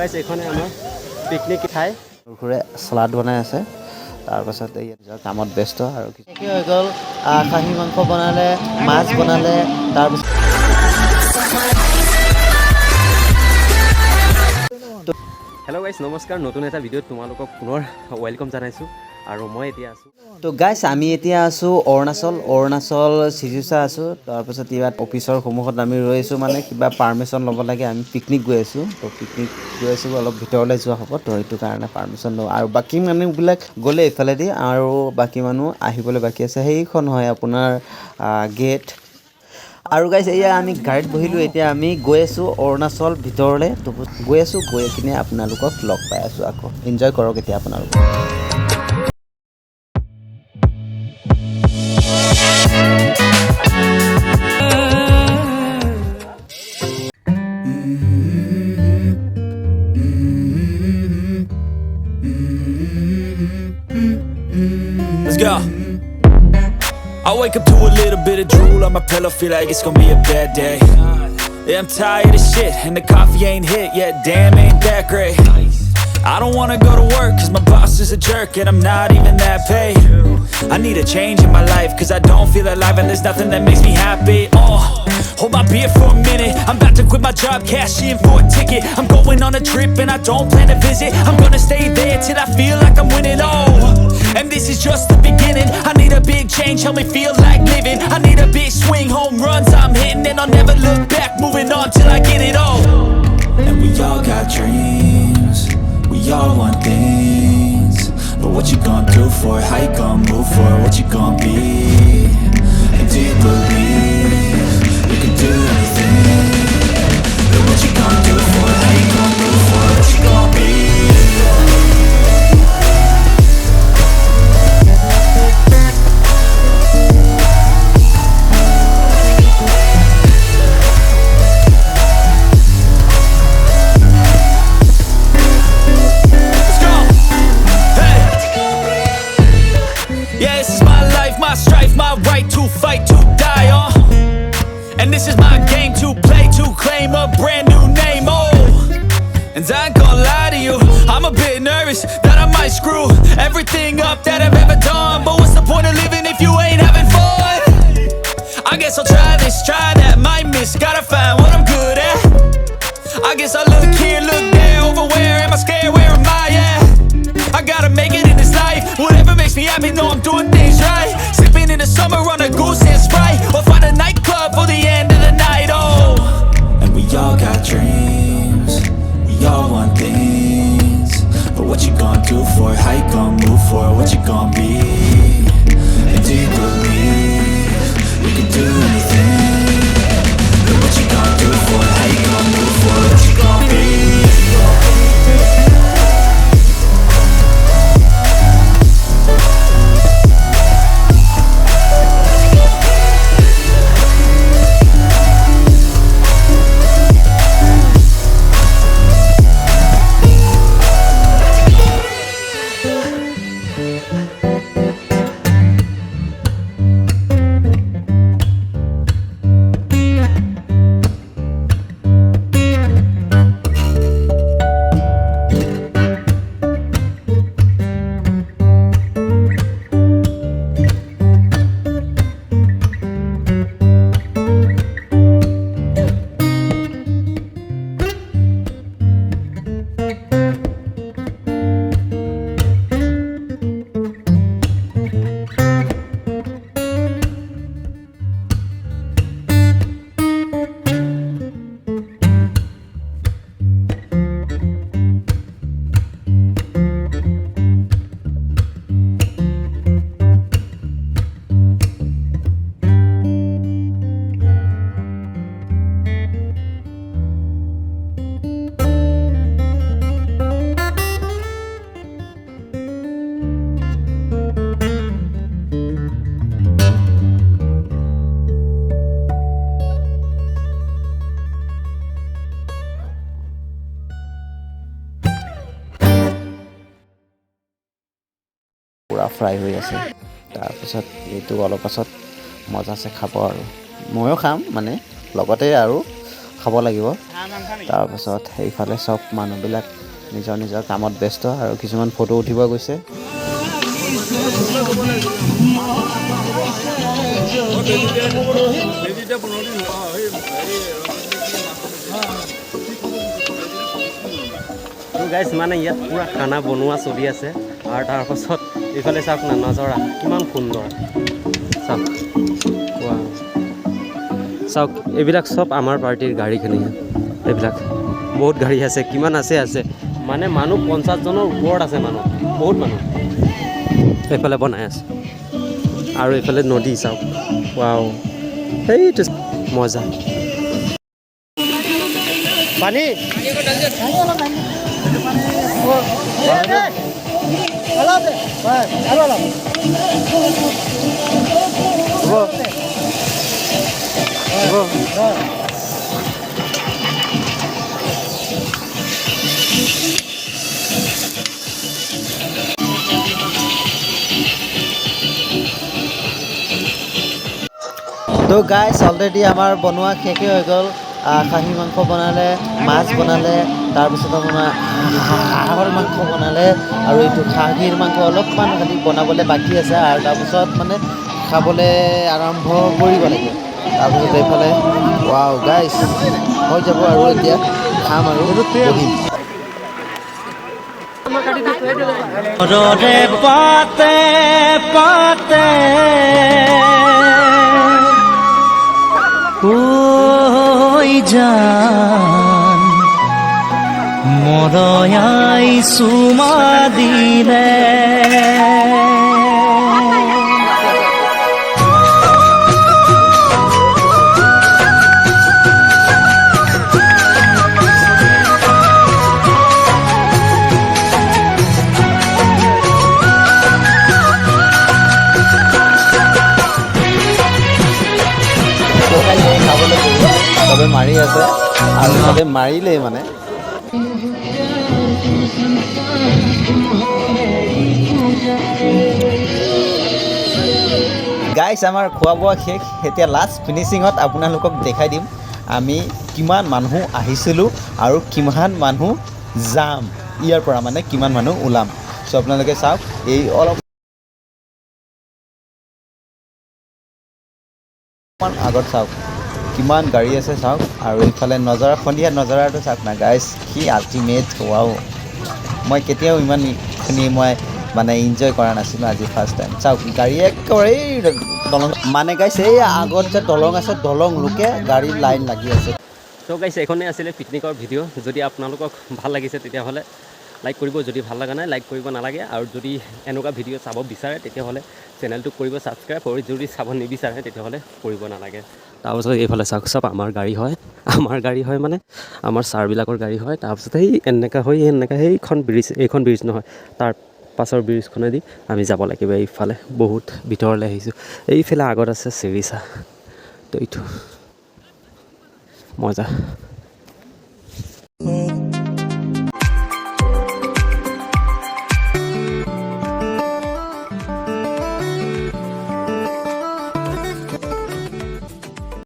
গাইছ এইখনে আমাৰ পিকনিক ঠাই ঘূৰে চালাড বনাই আছে তাৰপাছত এই নিজৰ কামত ব্যস্ত আৰু কি হৈ গ'ল খাহী মাংস বনালে মাছ বনালে তাৰপিছত হেল্ল' গাইছ নমস্কাৰ নতুন এটা ভিডিঅ'ত তোমালোকক পুনৰ ৱেলকাম জনাইছোঁ আৰু মই এতিয়া আছোঁ তো গাইছ আমি এতিয়া আছোঁ অৰুণাচল চিজুচা আছোঁ তাৰপিছত ইয়াত অফিচৰ সন্মুখত আমি ৰৈ আছোঁ মানে কিবা পাৰ্মিশ্যন ল'ব লাগে আমি পিকনিক গৈ আছোঁ তো পিকনিক গৈ আছোঁ অলপ ভিতৰলৈ যোৱা হ'ব তো সেইটো কাৰণে পাৰ্মিশ্যন লওঁ আৰু বাকী মানুহবিলাক গ'লে এইফালেদি আৰু বাকী মানুহ আহিবলৈ বাকী আছে সেইখন হয় আপোনাৰ গেট আৰু গাইছ এয়া আমি গাড়ীত বহিলোঁ এতিয়া আমি গৈ আছোঁ অৰুণাচল ভিতৰলৈ তো গৈ আছোঁ গৈ কিনে আপোনালোকক লগ পাই আছোঁ আকৌ এনজয় কৰক এতিয়া আপোনালোকে Let's go. I wake up to a little bit of drool on my pillow, feel like it's gonna be a bad day. Yeah, I'm tired of shit, and the coffee ain't hit yet, damn, ain't that great. I don't wanna go to work, cause my boss is a jerk, and I'm not even that paid. I need a change in my life, cause I don't feel alive, and there's nothing that makes me happy. Hold my beer for a minute, I'm about to quit my job, cash in for a ticket. I'm going on a trip, and I don't plan to visit. I'm gonna stay there till I feel like I'm winning, and this is just the beginning. I need a big change, help me feel like living. I need a big swing, home runs I'm hitting, and I'll never look back, moving on till I get it all. And we all got dreams, we all want things, but what you gonna do for it? How you gonna move for it? What you gonna be? And do you believe you can do anything? But what you gonna do for it? How you gonna move for it? What you gonna be? And this is my game to play, to claim a brand new name, and I ain't gonna lie to you, I'm a bit nervous that I might screw everything up that I've ever done. But what's the point of living if you ain't having fun? I guess I'll try this, try that, might miss, gotta find what I'm good at. I guess I look here, look there, over where am I scared, where am I at? I gotta make it in this life, whatever makes me happy, know I'm doing things right. Sipping in the summer on a goose and Sprite, or find a nightclub for the end of the night, And we all got dreams, we all want things, but what you gonna do for it? How you gonna move for it? What you gonna be? And do you believe you can do anything? But what you gonna do for it? How you gonna move for it? What you gonna be? পুৰা fry হৈ আছে তাৰপিছত এইটো অলপ পাছত মজাছে খাব আৰু ময়ো খাম মানে লগতে আৰু খাব লাগিব তাৰপাছত এইফালে চব মানুহবিলাক নিজৰ নিজৰ কামত ব্যস্ত আৰু কিছুমান ফটো উঠিব গৈছে তো গাইজ মানে ইয়াত পুৰা খানা বনোৱা চলি আছে আৰু তাৰপাছত এইফালে চাওক না নজৰা কিমান সুন্দৰ চাওক চাওক এইবিলাক চব আমাৰ পাৰ্টিৰ গাড়ীখিনি এইবিলাক বহুত গাড়ী আছে কিমান আছে মানে মানুহ 50 জনৰ ওপৰত আছে মানুহ বহুত মানুহ এইফালে বনাই আছে আৰু এইফালে নদী চাওক ৱাও সেইটো মজা পানী তো গাইজ অলৰেডি আমাৰ বনোৱা শেষেই হৈ গ'ল খাহী মাংস বনালে মাছ বনালে তাৰপিছত আপোনাৰ হাঁহৰ মাংস বনালে আৰু এইটো খাহীৰ মাংস অলপমান খালি বনাবলৈ বাকী আছে আৰু তাৰপিছত মানে খাবলৈ আৰম্ভ কৰিব লাগিব তাৰপিছত এইফালে ৱাও গাইজ হৈ যাব আৰু এতিয়া খাম আৰু বহিম পাতে পাতে ঐ জান মৰয়াই চুমা দিলে চবে মাৰি আছে আৰু চবে মাৰিলেই মানে গাইজ আমাৰ খোৱা বোৱা শেষ এতিয়া লাষ্ট ফিনিচিঙত আপোনালোকক দেখাই দিম আমি কিমান মানুহ আহিছিলোঁ আৰু কিমান মানুহ যাম ইয়াৰ পৰা মানে কিমান মানুহ ওলাম চ' আপোনালোকে চাওক এই অলপ আগত চাওক কিমান গাড়ী আছে চাওক আৰু এইফালে নজৰা সন্ধিয়া নজৰাটো চাওক না গাইজ কি আল্টিমেট হোৱাও মই কেতিয়াও ইমানখিনি মই মানে এনজয় কৰা নাছিলোঁ আজি ফাৰ্ষ্ট টাইম চাওক গাড়ী একেবাৰে দলং মানে গাইজ এই আগত যে দলং আছে দলং লোকে গাড়ীৰ লাইন লাগি আছে তো গাইজ এইখনেই আছিলে পিকনিকৰ ভিডিঅ' যদি আপোনালোকক ভাল লাগিছে তেতিয়াহ'লে লাইক কৰিব যদি ভাল লগা নাই লাইক কৰিব নালাগে আৰু যদি এনেকুৱা ভিডিঅ' চাব বিচাৰে তেতিয়াহ'লে চেনেলটোক কৰিব ছাবস্ক্ৰাইব আৰু যদি চাব নিবিচাৰে তেতিয়াহ'লে কৰিব নালাগে তাৰপিছত এইফালে চাওক চব আমাৰ গাড়ী হয় মানে আমাৰ ছাৰবিলাকৰ গাড়ী হয় তাৰপিছত সেই এনেকুৱা এইখন ব্ৰিজ নহয় তাৰ পাছৰ ব্ৰিজখনেদি আমি যাব লাগিব এইফালে বহুত ভিতৰলৈ আহিছোঁ এইফালে আগত আছে চিৰিচা তো এইটো মজা